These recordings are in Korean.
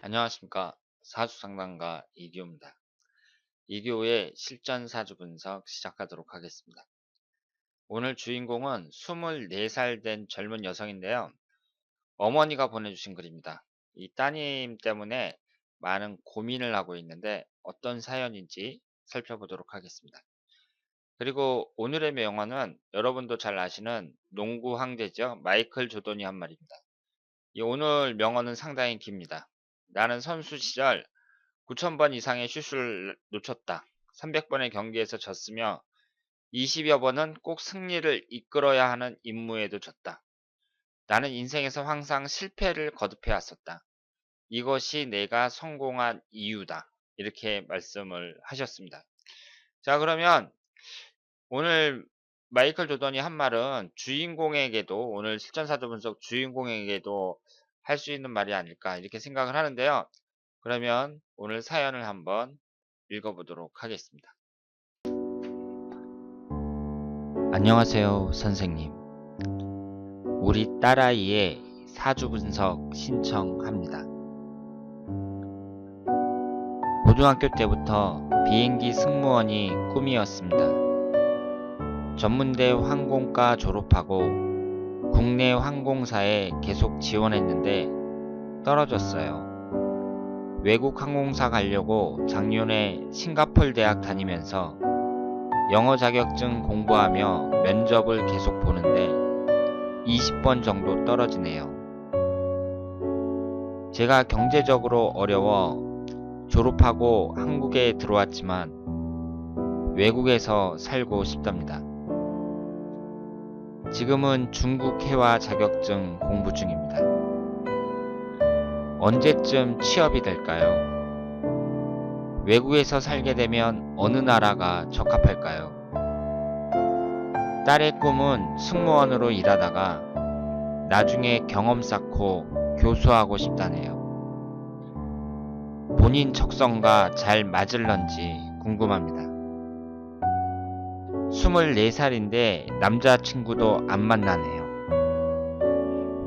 안녕하십니까. 사주상담가 이디오입니다. 이디오의 실전 사주 분석 시작하도록 하겠습니다. 오늘 주인공은 24살 된 젊은 여성인데요. 어머니가 보내주신 글입니다. 이 따님 때문에 많은 고민을 하고 있는데 어떤 사연인지 살펴보도록 하겠습니다. 그리고 오늘의 명언은 여러분도 잘 아시는 농구 황제죠. 마이클 조던이 한 말입니다. 이 오늘 명언은 상당히 깁니다. 나는 선수 시절 9,000번 이상의 슛을 놓쳤다. 300번의 경기에서 졌으며 20여 번은 꼭 승리를 이끌어야 하는 임무에도 졌다. 나는 인생에서 항상 실패를 거듭해 왔었다. 이것이 내가 성공한 이유다. 이렇게 말씀을 하셨습니다. 자, 그러면 오늘 마이클 조던이 한 말은 주인공에게도, 오늘 실전사주 분석 주인공에게도 할 수 있는 말이 아닐까 이렇게 생각을 하는데요. 그러면 오늘 사연을 한번 읽어보도록 하겠습니다. 안녕하세요, 선생님. 우리 딸아이의 사주 분석 신청합니다. 고등학교 때부터 비행기 승무원이 꿈이었습니다. 전문대 항공과 졸업하고 국내 항공사에 계속 지원했는데 떨어졌어요. 외국 항공사 가려고 작년에 싱가폴 대학 다니면서 영어 자격증 공부하며 면접을 계속 보는데 20번 정도 떨어지네요. 제가 경제적으로 어려워 졸업하고 한국에 들어왔지만 외국에서 살고 싶답니다. 지금은 중국 회화 자격증 공부 중입니다. 언제쯤 취업이 될까요? 외국에서 살게 되면 어느 나라가 적합할까요? 딸의 꿈은 승무원으로 일하다가 나중에 경험 쌓고 교수하고 싶다네요. 본인 적성과 잘 맞을런지 궁금합니다. 24살인데 남자친구도 안 만나네요.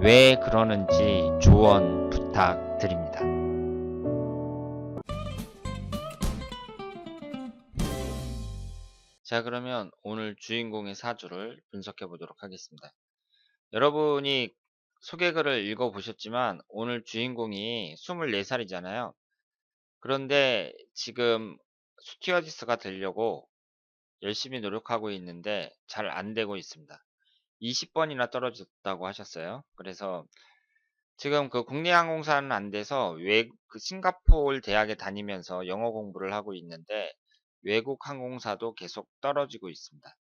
왜 그러는지 조언 부탁드립니다. 자, 그러면 오늘 주인공의 사주를 분석해 보도록 하겠습니다. 여러분이 소개글을 읽어보셨지만 오늘 주인공이 24살이잖아요. 그런데 지금 스튜어디스가 되려고 열심히 노력하고 있는데 잘 안 되고 있습니다. 20번이나 떨어졌다고 하셨어요. 그래서 지금 그 국내 항공사는 안 돼서 그 싱가포르 대학에 다니면서 영어 공부를 하고 있는데 외국 항공사도 계속 떨어지고 있습니다.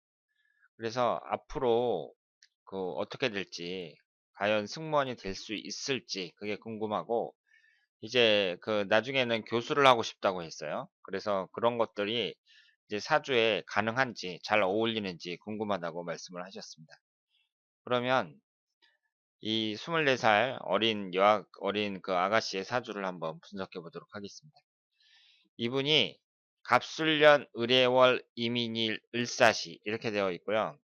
그래서 앞으로 그 어떻게 될지, 과연 승무원이 될 수 있을지 그게 궁금하고, 이제 그 나중에는 교수를 하고 싶다고 했어요. 그래서 그런 것들이 이제 사주에 가능한지 잘 어울리는지 궁금하다고 말씀을 하셨습니다. 그러면 이 24살 어린 그 아가씨의 사주를 한번 분석해 보도록 하겠습니다. 이분이 갑술년 을해월 이민일 을사시 이렇게 되어 있고요.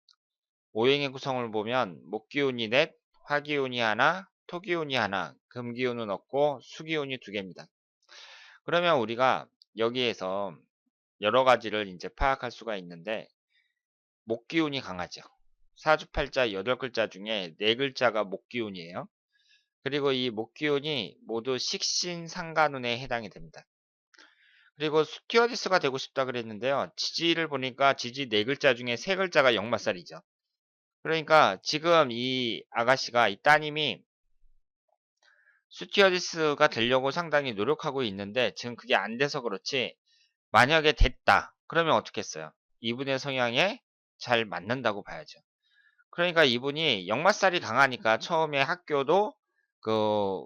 오행의 구성을 보면 목기운이 넷, 화기운이 하나, 토기운이 하나, 금기운은 없고 수기운이 두 개입니다. 그러면 우리가 여기에서 여러 가지를 이제 파악할 수가 있는데, 목기운이 강하죠. 사주팔자 8글자 중에 4글자가 목기운이에요. 그리고 이 목기운이 모두 식신상간운에 해당이 됩니다. 그리고 스튜어디스가 되고 싶다 그랬는데요. 지지를 보니까 지지 4글자 중에 3글자가 역마살이죠. 그러니까 지금 이 아가씨가, 이 따님이 스튜어디스가 되려고 상당히 노력하고 있는데 지금 그게 안 돼서 그렇지, 만약에 됐다 그러면 어떻겠어요? 이분의 성향에 잘 맞는다고 봐야죠. 그러니까 이분이 역마살이 강하니까 처음에 학교도 그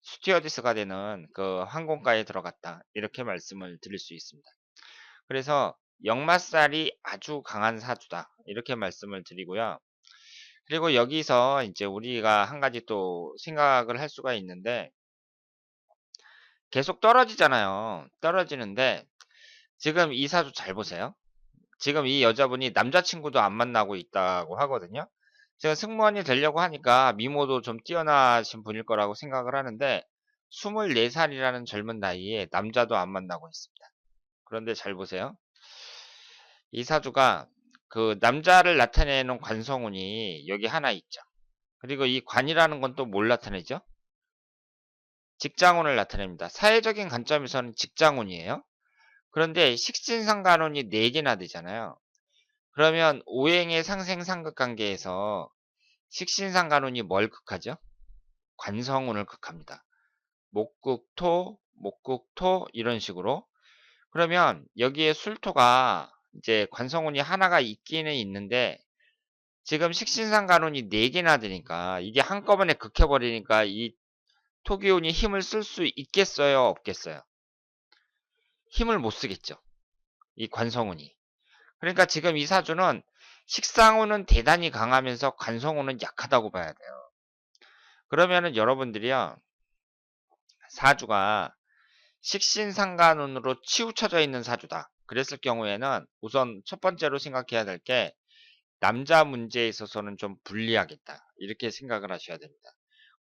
스튜어디스가 되는 그 항공과에 들어갔다 이렇게 말씀을 드릴 수 있습니다. 그래서 역마살이 아주 강한 사주다 이렇게 말씀을 드리고요. 그리고 여기서 이제 우리가 한 가지 또 생각을 할 수가 있는데, 계속 떨어지잖아요. 떨어지는데 지금 이 사주 잘 보세요. 지금 이 여자분이 남자친구도 안 만나고 있다고 하거든요. 제가 승무원이 되려고 하니까 미모도 좀 뛰어나신 분일 거라고 생각을 하는데 24살이라는 젊은 나이에 남자도 안 만나고 있습니다. 그런데 잘 보세요. 이 사주가 그 남자를 나타내는 관성운이 여기 하나 있죠. 그리고 이 관이라는 건 또 뭘 나타내죠? 직장운을 나타냅니다. 사회적인 관점에서는 직장운이에요. 그런데 식신상관운이 4개나 되잖아요. 그러면 오행의 상생상극 관계에서 식신상관운이 뭘 극하죠? 관성운을 극합니다. 목국토, 목국토 이런 식으로. 그러면 여기에 술토가 이제 관성운이 하나가 있기는 있는데 지금 식신상관운이 4개나 되니까 이게 한꺼번에 극해버리니까 이 토기운이 힘을 쓸 수 있겠어요? 없겠어요? 힘을 못 쓰겠죠. 이 관성운이. 그러니까 지금 이 사주는 식상운은 대단히 강하면서 관성운은 약하다고 봐야 돼요. 그러면은 여러분들이요. 사주가 식신상간운으로 치우쳐져 있는 사주다. 그랬을 경우에는 우선 첫 번째로 생각해야 될 게 남자 문제에 있어서는 좀 불리하겠다. 이렇게 생각을 하셔야 됩니다.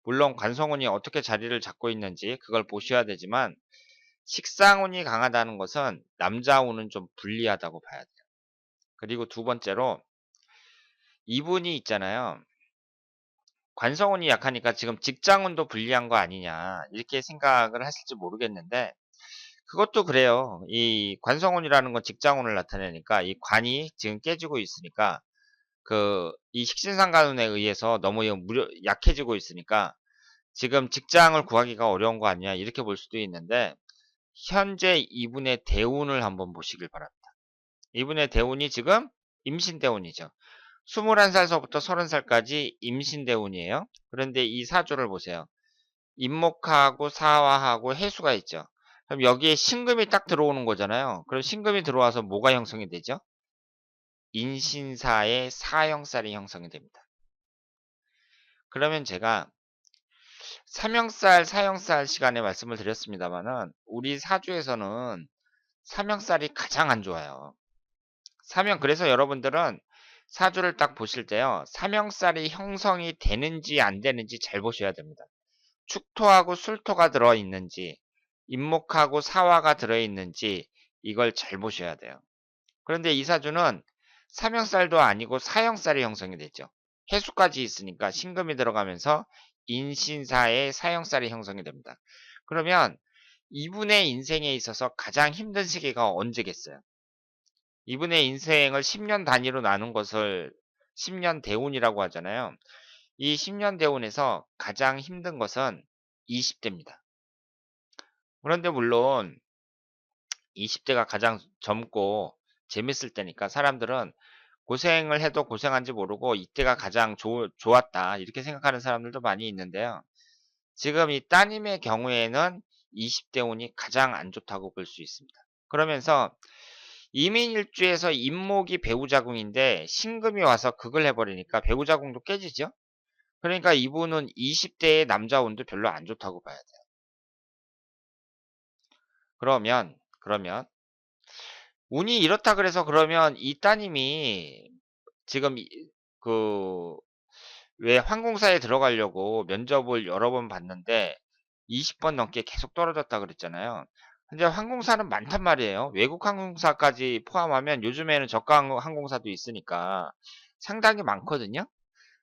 물론 관성운이 어떻게 자리를 잡고 있는지 그걸 보셔야 되지만 식상운이 강하다는 것은 남자운은 좀 불리하다고 봐야 돼요. 그리고 두 번째로 이분이 있잖아요. 관성운이 약하니까 지금 직장운도 불리한 거 아니냐 이렇게 생각을 하실지 모르겠는데 그것도 그래요. 이 관성운이라는 건 직장운을 나타내니까 이 관이 지금 깨지고 있으니까 그 이 식신상관운에 의해서 너무 약해지고 있으니까 지금 직장을 구하기가 어려운 거 아니냐 이렇게 볼 수도 있는데 현재 이분의 대운을 한번 보시길 바랍니다. 이분의 대운이 지금 임신대운이죠. 21살서부터 30살까지 임신대운이에요. 그런데 이 사주를 보세요. 임목하고 사화하고 해수가 있죠. 그럼 여기에 신금이 딱 들어오는 거잖아요. 그럼 신금이 들어와서 뭐가 형성이 되죠? 인신사의 사형살이 형성이 됩니다. 그러면 제가 삼형살, 사형살 시간에 말씀을 드렸습니다만은 우리 사주에서는 삼형살이 가장 안 좋아요. 그래서 여러분들은 사주를 딱 보실 때요. 삼형살이 형성이 되는지 안 되는지 잘 보셔야 됩니다. 축토하고 술토가 들어있는지 임목하고 사화가 들어있는지 이걸 잘 보셔야 돼요. 그런데 이 사주는 삼형살도 아니고 사형살이 형성이 되죠. 해수까지 있으니까 신금이 들어가면서 인신사의 사형살이 형성이 됩니다. 그러면 이분의 인생에 있어서 가장 힘든 시기가 언제겠어요? 이분의 인생을 10년 단위로 나눈 것을 10년 대운이라고 하잖아요. 이 10년 대운에서 가장 힘든 것은 20대입니다. 그런데 물론 20대가 가장 젊고 재밌을 때니까 사람들은 고생을 해도 고생한지 모르고 이때가 가장 좋았다 이렇게 생각하는 사람들도 많이 있는데요. 지금 이 따님의 경우에는 20대 운이 가장 안 좋다고 볼 수 있습니다. 그러면서 이민일주에서 임목이 배우자궁인데 신금이 와서 극을 해버리니까 배우자궁도 깨지죠. 그러니까 이분은 20대의 남자 운도 별로 안 좋다고 봐야 돼요. 그러면 운이 이렇다 그래서 그러면 이 따님이 지금 그 왜 항공사에 들어가려고 면접을 여러 번 봤는데 20번 넘게 계속 떨어졌다 그랬잖아요. 근데 항공사는 많단 말이에요. 외국 항공사까지 포함하면 요즘에는 저가 항공사도 있으니까 상당히 많거든요.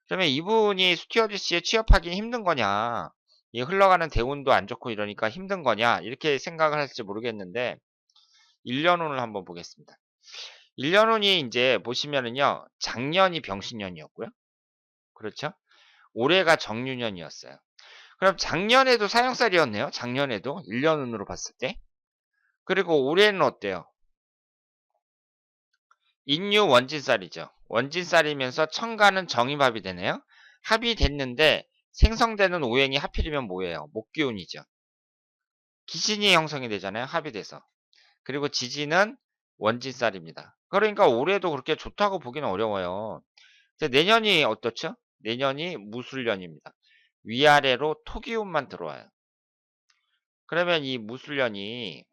그러면 이분이 스튜어디스에 취업하기 힘든 거냐? 이 흘러가는 대운도 안 좋고 이러니까 힘든 거냐? 이렇게 생각을 할지 모르겠는데 1년운을 한번 보겠습니다. 1년운이 이제 보시면은요. 작년이 병신년이었고요. 그렇죠? 올해가 정유년이었어요. 그럼 작년에도 사형살이었네요. 작년에도 1년운으로 봤을 때. 그리고 올해는 어때요? 인유 원진살이죠. 원진살이면서 천간은 정입합이 되네요. 합이 됐는데 생성되는 오행이 하필이면 뭐예요? 목기운이죠. 기신이 형성이 되잖아요. 합이 돼서. 그리고 지지는 원진살입니다. 그러니까 올해도 그렇게 좋다고 보기는 어려워요. 내년이 어떻죠? 내년이 무술년입니다. 위아래로 토기운만 들어와요. 그러면 이 무술년이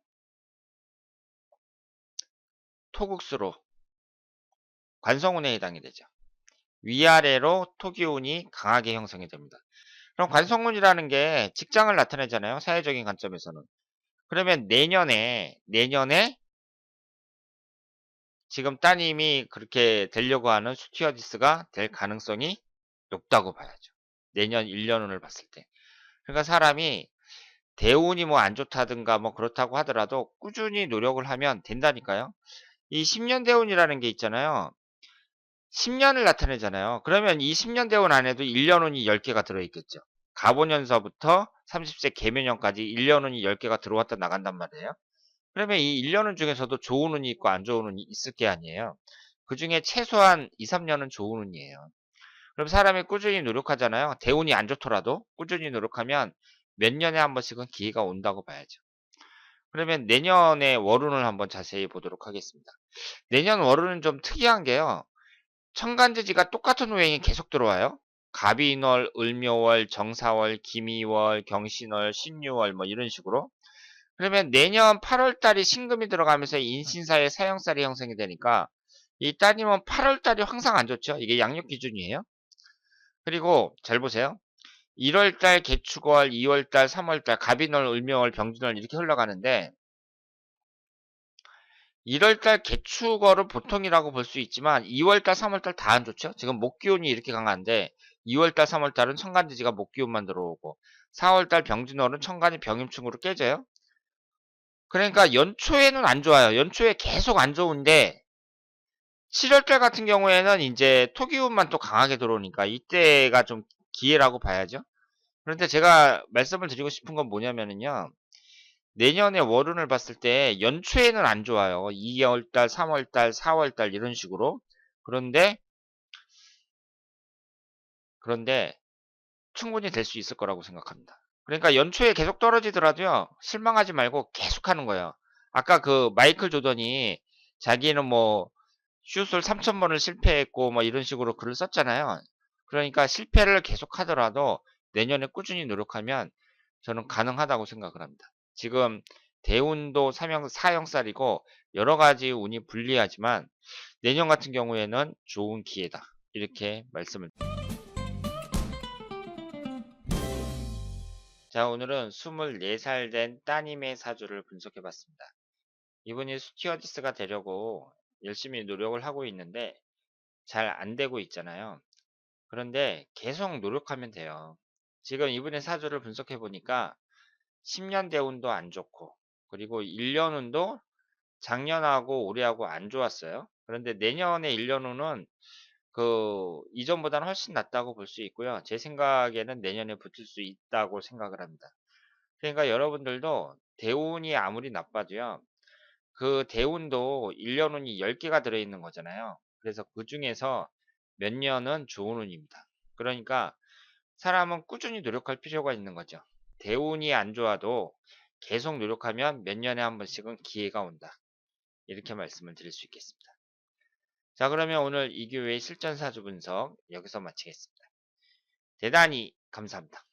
토국수로 관성운에 해당이 되죠. 위아래로 토기운이 강하게 형성이 됩니다. 그럼 관성운이라는 게 직장을 나타내잖아요, 사회적인 관점에서는. 그러면 내년에 지금 따님이 그렇게 되려고 하는 스튜어디스가 될 가능성이 높다고 봐야죠. 내년 1년운을 봤을 때. 그러니까 사람이 대운이 뭐 안 좋다든가 뭐 그렇다고 하더라도 꾸준히 노력을 하면 된다니까요. 이 10년 대운이라는 게 있잖아요. 10년을 나타내잖아요. 그러면 이 10년 대운 안에도 1년운이 10개가 들어있겠죠. 갑오년서부터 30세 개묘년까지 1년운이 10개가 들어왔다 나간단 말이에요. 그러면 이 1년운 중에서도 좋은 운이 있고 안 좋은 운이 있을 게 아니에요. 그 중에 최소한 2, 3년은 좋은 운이에요. 그럼 사람이 꾸준히 노력하잖아요. 대운이 안 좋더라도 꾸준히 노력하면 몇 년에 한 번씩은 기회가 온다고 봐야죠. 그러면 내년의 월운을 한번 자세히 보도록 하겠습니다. 내년 월운은 좀 특이한 게요. 천간지지가 똑같은 호행이 계속 들어와요. 갑인월, 을묘월, 정사월, 기미월, 경신월, 신유월 뭐 이런 식으로. 그러면 내년 8월 달이 신금이 들어가면서 인신사의 사형살이 형성이 되니까 이 따님은 8월 달이 항상 안 좋죠. 이게 양력 기준이에요. 그리고 잘 보세요. 1월 달 개축월, 2월 달, 3월 달 갑인월, 을묘월, 병진월 이렇게 흘러가는데 1월 달 개축월은 보통이라고 볼 수 있지만 2월 달, 3월 달 다 안 좋죠. 지금 목기운이 이렇게 강한데 2월 달, 3월 달은 천간지지가 목기운만 들어오고 4월 달 병진월은 천간이 병임충으로 깨져요. 그러니까 연초에는 안 좋아요. 연초에 계속 안 좋은데 7월 달 같은 경우에는 이제 토기운만 또 강하게 들어오니까 이때가 좀 기회라고 봐야죠. 그런데 제가 말씀을 드리고 싶은 건 뭐냐면은요. 내년에 월운을 봤을 때 연초에는 안 좋아요. 2월 달, 3월 달, 4월 달 이런 식으로. 그런데 그런데 충분히 될 수 있을 거라고 생각합니다. 그러니까 연초에 계속 떨어지더라도요. 실망하지 말고 계속 하는 거예요. 아까 그 마이클 조던이 자기는 뭐 슛을 3,000번을 실패했고 뭐 이런 식으로 글을 썼잖아요. 그러니까 실패를 계속 하더라도 내년에 꾸준히 노력하면 저는 가능하다고 생각을 합니다. 지금 대운도 사형살이고 여러 가지 운이 불리하지만 내년 같은 경우에는 좋은 기회다. 이렇게 말씀을. 자, 오늘은 24살 된 따님의 사주를 분석해 봤습니다. 이분이 스튜어디스가 되려고 열심히 노력을 하고 있는데 잘 안 되고 있잖아요. 그런데 계속 노력하면 돼요. 지금 이분의 사주를 분석해 보니까 10년 대운도 안 좋고 그리고 1년 운도 작년하고 올해하고 안 좋았어요. 그런데 내년에 1년 운은 그 이전보다는 훨씬 낫다고 볼 수 있고요. 제 생각에는 내년에 붙을 수 있다고 생각을 합니다. 그러니까 여러분들도 대운이 아무리 나빠도요. 그 대운도 1년 운이 10개가 들어있는 거잖아요. 그래서 그 중에서 몇 년은 좋은 운입니다. 그러니까 사람은 꾸준히 노력할 필요가 있는 거죠. 대운이 안 좋아도 계속 노력하면 몇 년에 한 번씩은 기회가 온다. 이렇게 말씀을 드릴 수 있겠습니다. 자, 그러면 오늘 이교의 실전사주 분석 여기서 마치겠습니다. 대단히 감사합니다.